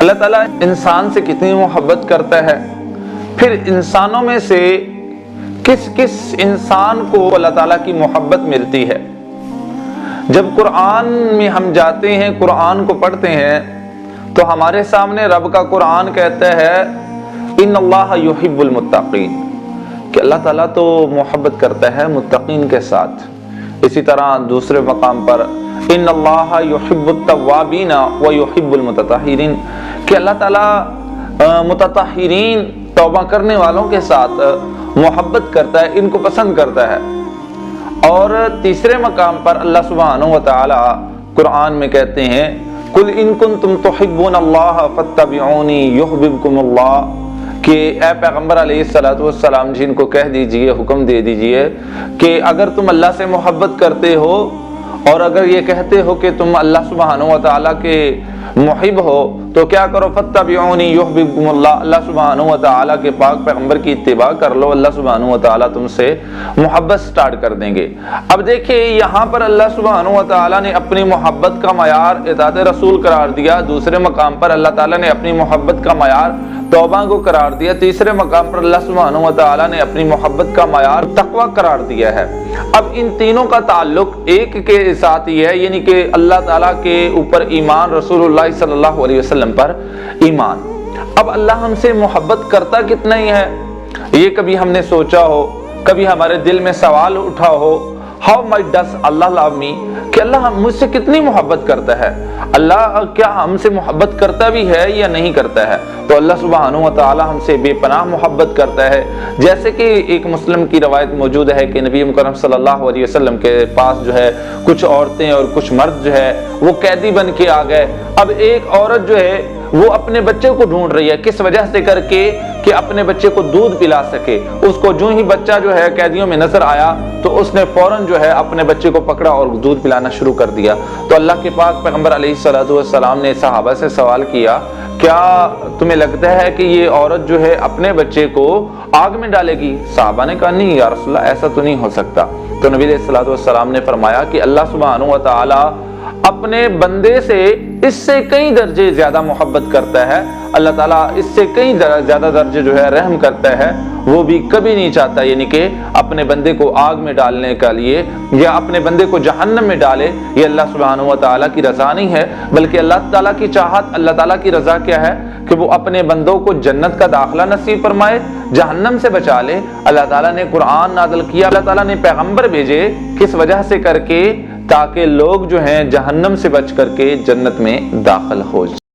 اللہ تعالیٰ انسان سے کتنی محبت کرتا ہے، پھر انسانوں میں سے کس کس انسان کو اللہ تعالیٰ کی محبت ملتی ہے۔ جب قرآن میں ہم جاتے ہیں، قرآن کو پڑھتے ہیں، تو ہمارے سامنے رب کا قرآن کہتا ہے ان اللہ یحب المتقین، کہ اللہ تعالیٰ تو محبت کرتا ہے متقین کے ساتھ۔ اسی طرح دوسرے مقام پر ان اللہ یحب التوابین ویحب المتطہرین، کہ اللہ تعالیٰ متطہرین توبہ کرنے والوں کے ساتھ محبت کرتا ہے، ان کو پسند کرتا ہے۔ اور تیسرے مقام پر اللہ سبحانہ و تعالی قرآن میں کہتے ہیں قل ان کنتم تحبون اللہ فاتبعونی یحببکم اللہ، کہ اے پیغمبر علیہ السلام جن کو کہہ دیجئے، حکم دے دیجئے کہ اگر تم اللہ سے محبت کرتے ہو اور اگر یہ کہتے ہو کہ تم اللہ سبحانہ و تعالیٰ کے محب ہو تو کیا کرو، فاتبعونی یحببکم اللہ، اللہ سبحانہ و تعالیٰ کے پاک پیغمبر کی اتباع کر لو، اللہ سبحانہ و تعالیٰ تم سے محبت سٹارٹ کر دیں گے۔ اب دیکھیں یہاں پر اللہ سبحانہ و تعالیٰ نے اپنی محبت کا معیار اطاعت رسول قرار دیا، دوسرے مقام پر اللہ تعالیٰ نے اپنی محبت کا معیار توبہ کو قرار دیا، تیسرے مقام پر اللہ سبحانہ و تعالیٰ نے اپنی محبت کا معیار تقوی قرار دیا ہے۔ اب ان تینوں کا تعلق ایک کے ساتھ ہی ہے، یعنی کہ اللہ تعالیٰ کے اوپر ایمان، رسول اللہ صلی اللہ علیہ وسلم پر ایمان۔ اب اللہ ہم سے محبت کرتا کتنا ہی ہے، یہ کبھی ہم نے سوچا ہو، کبھی ہمارے دل میں سوال اٹھا ہو How much does Allah love me، کہ اللہ مجھ سے کتنی محبت کرتا ہے، اللہ کیا ہم سے محبت کرتا بھی ہے یا نہیں کرتا ہے؟ تو اللہ سبحانہ و تعالی ہم سے بے پناہ محبت کرتا ہے۔ جیسے کہ ایک مسلم کی روایت موجود ہے کہ نبی مکرم صلی اللہ علیہ وسلم کے پاس جو ہے کچھ عورتیں اور کچھ مرد جو ہے وہ قیدی بن کے آ گئے۔ اب ایک عورت جو ہے وہ اپنے بچے کو ڈھونڈ رہی ہے، کس وجہ سے کر کے کہ اپنے بچے کو دودھ پلا سکے۔ اس کو جو ہی بچہ جو ہے قیدیوں میں نظر آیا تو اس نے فوراً جو ہے اپنے بچے کو پکڑا اور دودھ پلانا شروع کر دیا۔ تو اللہ کے پاک پیغمبر علیہ السلام نے صحابہ سے سوال کیا کیا تمہیں لگتا ہے کہ یہ عورت جو ہے اپنے بچے کو آگ میں ڈالے گی؟ صحابہ نے کہا نہیں یا رسول اللہ ایسا تو نہیں ہو سکتا۔ تو نبی علیہ السلام نے فرمایا کہ اللہ سبحانہ و تعالی اپنے بندے سے اس سے کئی درجے زیادہ محبت کرتا ہے، اللہ تعالیٰ اس سے کئی زیادہ درجے جو ہے رحم کرتا ہے، وہ بھی کبھی نہیں چاہتا یعنی کہ اپنے بندے کو آگ میں ڈالنے کے لیے یا اپنے بندے کو جہنم میں ڈالے، یہ اللہ سبحانہ و تعالیٰ کی رضا نہیں ہے، بلکہ اللہ تعالیٰ کی چاہت، اللہ تعالیٰ کی رضا کیا ہے کہ وہ اپنے بندوں کو جنت کا داخلہ نصیب فرمائے، جہنم سے بچا لے۔ اللہ تعالیٰ نے قرآن نازل کیا، اللہ تعالیٰ نے پیغمبر بھیجے، کس وجہ سے کر کے تاکہ لوگ جو ہیں جہنم سے بچ کر کے جنت میں داخل ہو جائیں۔